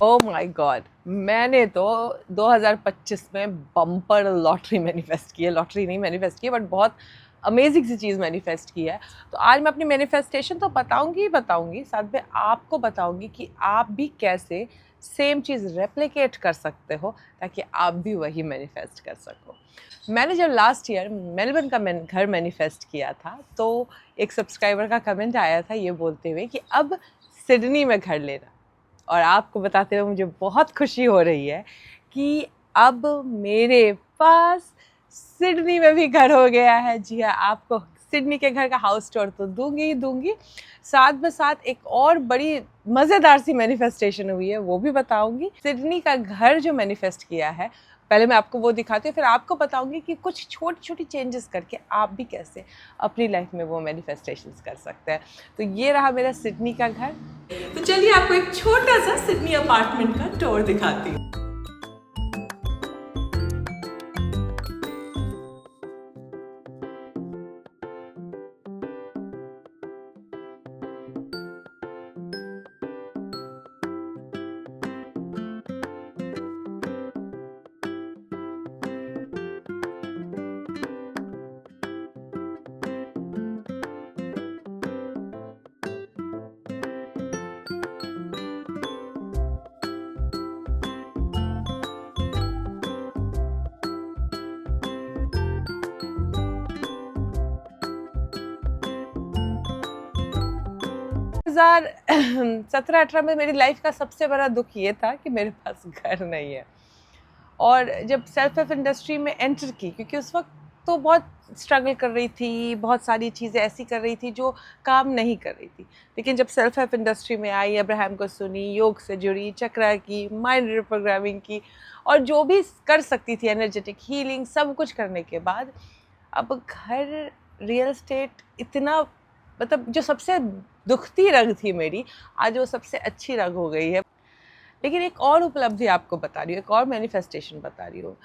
Oh my God, मैंने तो 2025 में बम्पर लॉटरी मैनिफेस्ट की है। लॉटरी नहीं मैनिफेस्ट की है, बट बहुत अमेजिंग सी चीज़ मैनिफेस्ट की है। तो आज मैं अपनी मैनिफेस्टेशन तो बताऊंगी, साथ में आपको बताऊंगी कि आप भी कैसे सेम चीज़ रेप्लिकेट कर सकते हो ताकि आप भी वही मैनिफेस्ट कर सको। मैंने जब लास्ट ईयर मेलबर्न का घर मैनिफेस्ट किया था, तो एक सब्सक्राइबर का कमेंट आया था ये बोलते हुए कि अब सिडनी में घर लेना। और आपको बताते हुए मुझे बहुत खुशी हो रही है कि अब मेरे पास सिडनी में भी घर हो गया है। जी हाँ, आपको सिडनी के घर का हाउस टूर तो दूंगी ही दूंगी, साथ में साथ एक और बड़ी मज़ेदार सी मैनिफेस्टेशन हुई है वो भी बताऊंगी। सिडनी का घर जो मैनिफेस्ट किया है, पहले मैं आपको वो दिखाती हूँ, फिर आपको बताऊंगी कि कुछ छोटी छोटी चेंजेस करके आप भी कैसे अपनी लाइफ में वो मैनिफेस्टेशंस कर सकते हैं। तो ये रहा मेरा सिडनी का घर। तो चलिए आपको एक छोटा सा सिडनी अपार्टमेंट का टूर दिखाती हूँ। हजार 17-18 में मेरी लाइफ का सबसे बड़ा दुख ये था कि मेरे पास घर नहीं है। और जब सेल्फ हेल्प इंडस्ट्री में एंटर की, क्योंकि उस वक्त तो बहुत स्ट्रगल कर रही थी, बहुत सारी चीज़ें ऐसी कर रही थी जो काम नहीं कर रही थी, लेकिन जब सेल्फ हेल्प इंडस्ट्री में आई, अब्राहम को सुनी, योग से जुड़ी, चक्रा की, माइंड रिप्रोग्रामिंग की, और जो भी कर सकती थी, एनर्जेटिक हीलिंग, सब कुछ करने के बाद अब घर, रियल एस्टेट इतना, मतलब जो सबसे दुखती रग थी मेरी, आज वो सबसे अच्छी रग हो गई है। लेकिन एक और उपलब्धि आपको बता रही हूँ, एक और मैनिफेस्टेशन बता रही हूँ।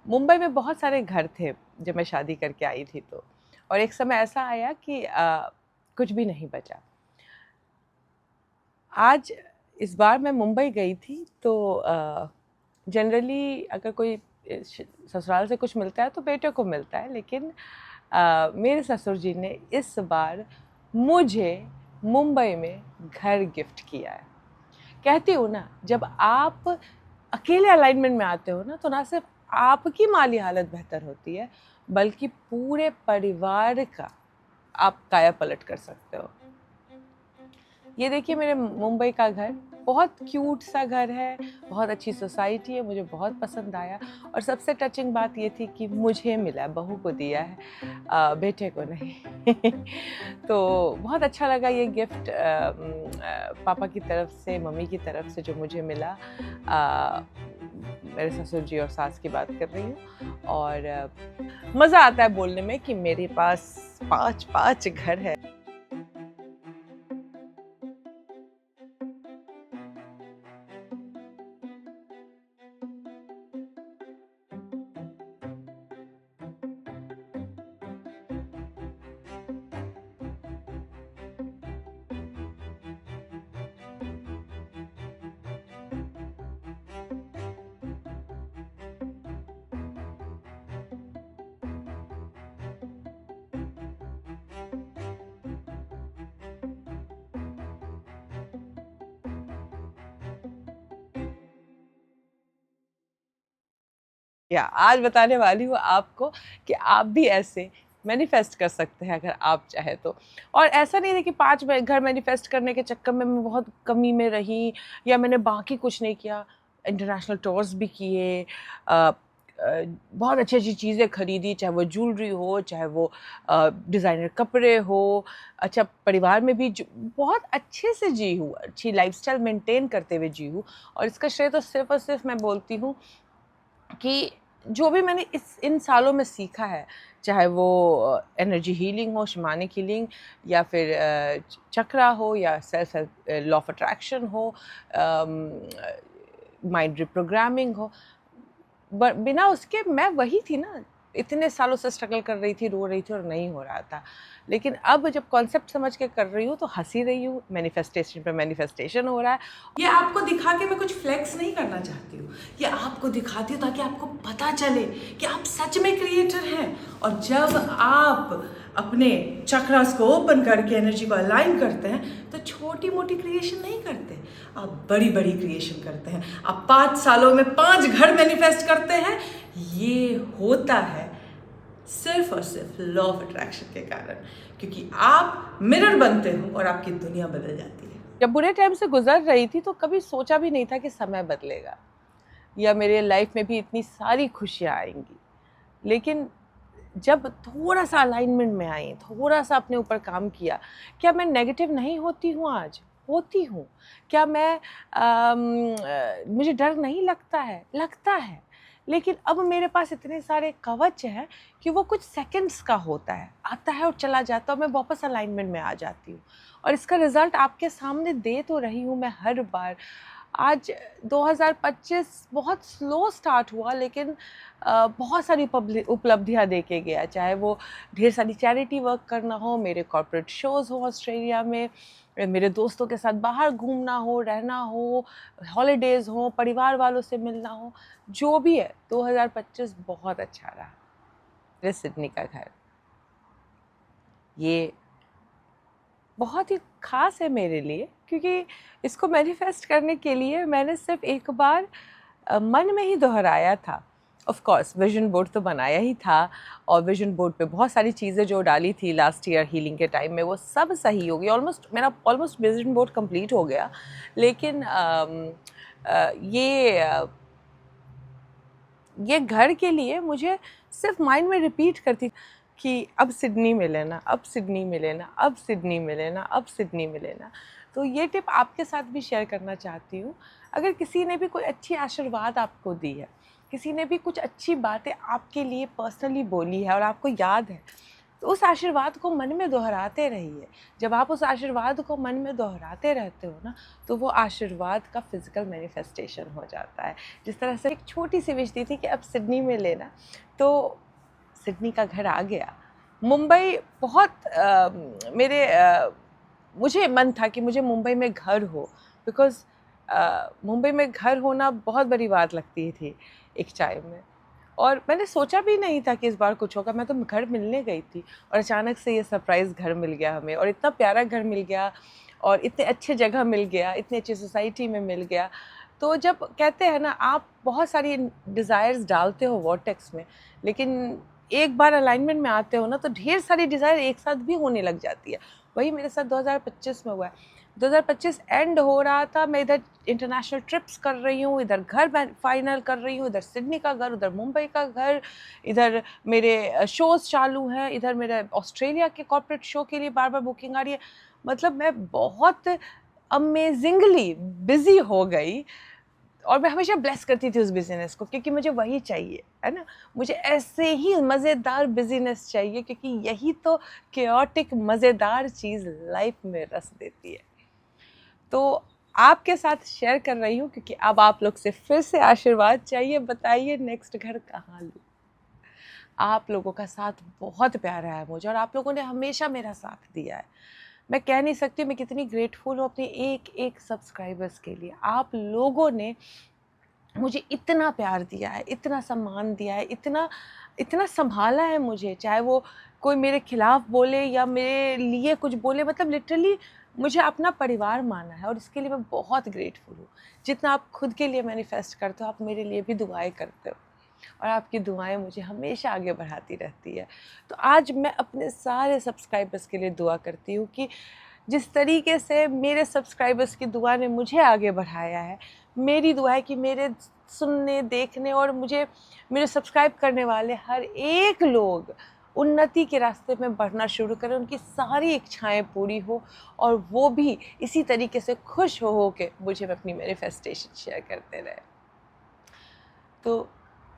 मुंबई में बहुत सारे घर थे जब मैं शादी करके आई थी, तो और एक समय ऐसा आया कि कुछ भी नहीं बचा। आज इस बार मैं मुंबई गई थी, तो जनरली अगर कोई ससुराल से कुछ मिलता है तो बेटे को मिलता है, लेकिन मेरे ससुर जी ने इस बार मुझे मुंबई में घर गिफ्ट किया है। कहती हूँ ना, जब आप अकेले अलाइनमेंट में आते हो ना, तो ना सिर्फ आपकी माली हालत बेहतर होती है, बल्कि पूरे परिवार का आप काया पलट कर सकते हो। ये देखिए मेरे मुंबई का घर, बहुत क्यूट सा घर है, बहुत अच्छी सोसाइटी है, मुझे बहुत पसंद आया। और सबसे टचिंग बात ये थी कि मुझे मिला, बहू को दिया है, बेटे को नहीं। तो बहुत अच्छा लगा ये गिफ्ट, पापा की तरफ से, मम्मी की तरफ से जो मुझे मिला। मेरे ससुर जी और सास की बात कर रही हूँ। और मज़ा आता है बोलने में कि मेरे पास 5 घर है। या आज बताने वाली हूँ आपको कि आप भी ऐसे मैनिफेस्ट कर सकते हैं अगर आप चाहे तो। और ऐसा नहीं है कि 5 घर मैनिफेस्ट करने के चक्कर में मैं बहुत कमी में रही या मैंने बाकी कुछ नहीं किया। इंटरनेशनल टूर्स भी किए, बहुत अच्छी अच्छी चीज़ें खरीदी, चाहे वो ज्वेलरी हो, चाहे वो डिज़ाइनर कपड़े हो। अच्छा, परिवार में भी बहुत अच्छे से जी हूँ, अच्छी लाइफस्टाइल मेंटेन करते हुए जी हूँ। और इसका श्रेय तो सिर्फ और सिर्फ मैं बोलती हूँ कि जो भी मैंने इन सालों में सीखा है, चाहे वो एनर्जी हीलिंग हो, शमानिक हीलिंग, या फिर चक्रा हो, या सेल्फ लॉ ऑफ अट्रैक्शन हो, माइंड रिप्रोग्रामिंग हो, बिना उसके मैं वही थी ना इतने सालों से स्ट्रगल कर रही थी, रो रही थी और नहीं हो रहा था। लेकिन अब जब कॉन्सेप्ट समझ के कर रही हूँ तो हंसी रही हूँ, मैनिफेस्टेशन पे मैनिफेस्टेशन हो रहा है। ये आपको दिखा के मैं कुछ फ्लेक्स नहीं करना चाहती हूँ, ये आपको दिखाती हूँ ताकि आपको पता चले कि आप सच में क्रिएटर हैं। और जब आप अपने चक्रास को ओपन करके एनर्जी को अलाइन करते हैं तो छोटी मोटी क्रिएशन नहीं करते, आप बड़ी बड़ी क्रिएशन करते हैं। आप 5 सालों में 5 घर मैनिफेस्ट करते हैं। ये होता है सिर्फ और सिर्फ लॉ ऑफ अट्रैक्शन के कारण, क्योंकि आप मिरर बनते हो और आपकी दुनिया बदल जाती है। जब बुरे टाइम से गुजर रही थी तो कभी सोचा भी नहीं था कि समय बदलेगा या मेरे लाइफ में भी इतनी सारी खुशियाँ आएंगी। लेकिन जब थोड़ा सा अलाइनमेंट में आई, थोड़ा सा अपने ऊपर काम किया, क्या मैं नेगेटिव नहीं होती हूँ आज? होती हूँ। क्या मैं मुझे डर नहीं लगता है? लगता है। लेकिन अब मेरे पास इतने सारे कवच हैं कि वो कुछ सेकंड्स का होता है, आता है और चला जाता है, और मैं वापस अलाइनमेंट में आ जाती हूँ। और इसका रिज़ल्ट आपके सामने दे तो रही हूँ मैं हर बार। आज 2025 बहुत स्लो स्टार्ट हुआ, लेकिन बहुत सारी उपलब्धियाँ दे के गया। चाहे वो ढेर सारी चैरिटी वर्क करना हो, मेरे कॉर्पोरेट शोज़ हो ऑस्ट्रेलिया में, मेरे दोस्तों के साथ बाहर घूमना हो, रहना हो, हॉलीडेज़ हो, परिवार वालों से मिलना हो, जो भी है 2025 बहुत अच्छा रहा। मेरे सिडनी का घर ये बहुत ही ख़ास है मेरे लिए, क्योंकि इसको मैनिफेस्ट करने के लिए मैंने सिर्फ एक बार मन में ही दोहराया था। ऑफ कोर्स विजन बोर्ड तो बनाया ही था, और विजन बोर्ड पे बहुत सारी चीज़ें जो डाली थी लास्ट ईयर हीलिंग के टाइम में वो सब सही हो गई। मेरा ऑलमोस्ट विजन बोर्ड कंप्लीट हो गया। लेकिन ये घर के लिए मुझे सिर्फ माइंड में रिपीट करती कि अब सिडनी मिले ना, अब सिडनी मिले ना, अब सिडनी मिले ना, अब सिडनी मिले ना। तो ये टिप आपके साथ भी शेयर करना चाहती हूँ। अगर किसी ने भी कोई अच्छी आशीर्वाद आपको दी है, किसी ने भी कुछ अच्छी बातें आपके लिए पर्सनली बोली है और आपको याद है, तो उस आशीर्वाद को मन में दोहराते रहिए। जब आप उस आशीर्वाद को मन में दोहराते रहते हो ना, तो वो आशीर्वाद का फिज़िकल मैनिफेस्टेशन हो जाता है। जिस तरह से एक छोटी सी विश दी थी कि अब सिडनी में लेना, तो सिडनी का घर आ गया। मुंबई बहुत मुझे मन था कि मुझे मुंबई में घर हो, बिकॉज़ मुंबई में घर होना बहुत बड़ी बात लगती थी एक टाइम में। और मैंने सोचा भी नहीं था कि इस बार कुछ होगा। मैं तो घर मिलने गई थी और अचानक से ये सरप्राइज़ घर मिल गया हमें, और इतना प्यारा घर मिल गया, और इतने अच्छे जगह मिल गया, इतनी अच्छी सोसाइटी में मिल गया। तो जब कहते हैं ना, आप बहुत सारी डिज़ायर्स डालते हो वॉर्टेक्स में, लेकिन एक बार अलाइनमेंट में आते हो ना, तो ढेर सारी डिज़ायर एक साथ भी होने लग जाती है। वही मेरे साथ 2025 में हुआ है। 2025 एंड हो रहा था, मैं इधर इंटरनेशनल ट्रिप्स कर रही हूँ, इधर घर फाइनल कर रही हूँ, इधर सिडनी का घर, उधर मुंबई का घर, इधर मेरे शोज़ चालू हैं, इधर मेरे ऑस्ट्रेलिया के कॉर्पोरेट शो के लिए बार बार बुकिंग आ रही है। मतलब मैं बहुत अमेजिंगली बिज़ी हो गई, और मैं हमेशा ब्लेस करती थी उस बिज़नेस को, क्योंकि मुझे वही चाहिए, है ना। मुझे ऐसे ही मज़ेदार बिज़नेस चाहिए, क्योंकि यही तो केओटिक मज़ेदार चीज़ लाइफ में रस देती है। तो आपके साथ शेयर कर रही हूँ, क्योंकि अब आप लोग से फिर से आशीर्वाद चाहिए। बताइए नेक्स्ट घर कहाँ लूँ। आप लोगों का साथ बहुत प्यारा है मुझे, और आप लोगों ने हमेशा मेरा साथ दिया है। मैं कह नहीं सकती मैं कितनी ग्रेटफुल हूँ अपने एक एक सब्सक्राइबर्स के लिए। आप लोगों ने मुझे इतना प्यार दिया है, इतना सम्मान दिया है, इतना संभाला है मुझे। चाहे वो कोई मेरे खिलाफ बोले या मेरे लिए कुछ बोले, मतलब लिटरली मुझे अपना परिवार माना है, और इसके लिए मैं बहुत ग्रेटफुल हूँ। जितना आप खुद के लिए मैनिफेस्ट करते हो, आप मेरे लिए भी दुआएं करते हो, और आपकी दुआएं मुझे हमेशा आगे बढ़ाती रहती है। तो आज मैं अपने सारे सब्सक्राइबर्स के लिए दुआ करती हूँ कि जिस तरीके से मेरे सब्सक्राइबर्स की दुआ ने मुझे आगे बढ़ाया है, मेरी दुआ है कि मेरे सुनने, देखने और मेरे सब्सक्राइब करने वाले हर एक लोग उन्नति के रास्ते में बढ़ना शुरू करें, उनकी सारी इच्छाएं पूरी हो, और वो भी इसी तरीके से खुश हो के मुझे अपनी मैनिफेस्टेशन शेयर करते रहे। तो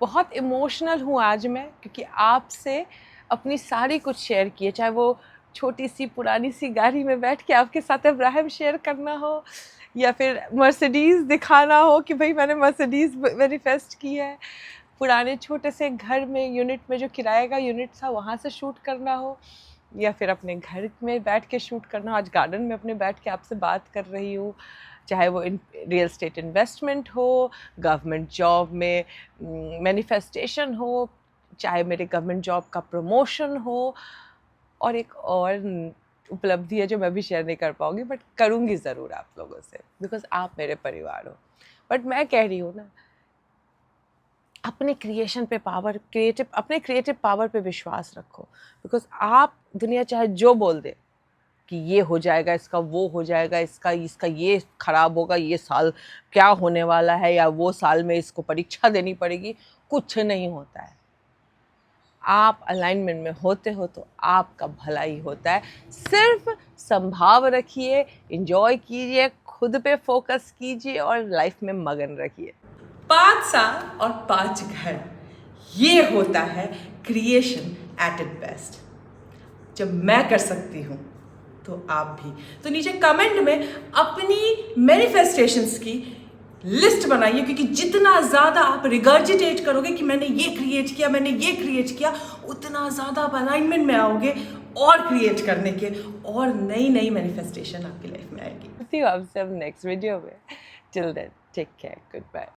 बहुत इमोशनल हूँ आज मैं, क्योंकि आपसे अपनी सारी कुछ शेयर की है। चाहे वो छोटी सी पुरानी सी गाड़ी में बैठ के आपके साथ इब्राहिम शेयर करना हो, या फिर मर्सिडीज़ दिखाना हो कि भाई मैंने मर्सिडीज़ मैनिफेस्ट की है। पुराने छोटे से घर में यूनिट में जो किराए का यूनिट था वहाँ से शूट करना हो, या फिर अपने घर में बैठ के शूट करना हो। आज गार्डन में अपने बैठ के आपसे बात कर रही हूँ, चाहे वो रियल एस्टेट इन्वेस्टमेंट हो, गवर्नमेंट जॉब में मैनिफेस्टेशन हो, चाहे मेरे गवर्नमेंट जॉब का प्रमोशन हो, और एक और उपलब्धि है जो मैं भी शेयर नहीं कर पाऊँगी बट करूँगी ज़रूर आप लोगों से, बिकॉज आप मेरे परिवार हो। बट मैं कह रही हूँ ना, अपने क्रिएशन पे पावर, अपने क्रिएटिव पावर पे विश्वास रखो, बिकॉज आप, दुनिया चाहे जो बोल दे कि ये हो जाएगा, इसका वो हो जाएगा, इसका ये खराब होगा, ये साल क्या होने वाला है, या वो साल में इसको परीक्षा देनी पड़ेगी, कुछ नहीं होता है। आप अलाइनमेंट में होते हो तो आपका भला ही होता है। सिर्फ संभाव रखिए, एंजॉय कीजिए, खुद पे फोकस कीजिए और लाइफ में मगन रखिए। 5 साल और 5 घर, ये होता है क्रिएशन एट इट बेस्ट। जब मैं कर सकती हूँ तो आप भी। तो नीचे कमेंट में अपनी मैनिफेस्टेशंस की लिस्ट बनाइए, क्योंकि जितना ज़्यादा आप रिगर्जिटेट करोगे कि मैंने ये क्रिएट किया, मैंने ये क्रिएट किया, उतना ज़्यादा आप अलाइनमेंट में आओगे और क्रिएट करने के, और नई नई मैनिफेस्टेशन आपकी लाइफ में आएगी। आपसे अब नेक्स्ट वीडियो में। Till then take care, good bye.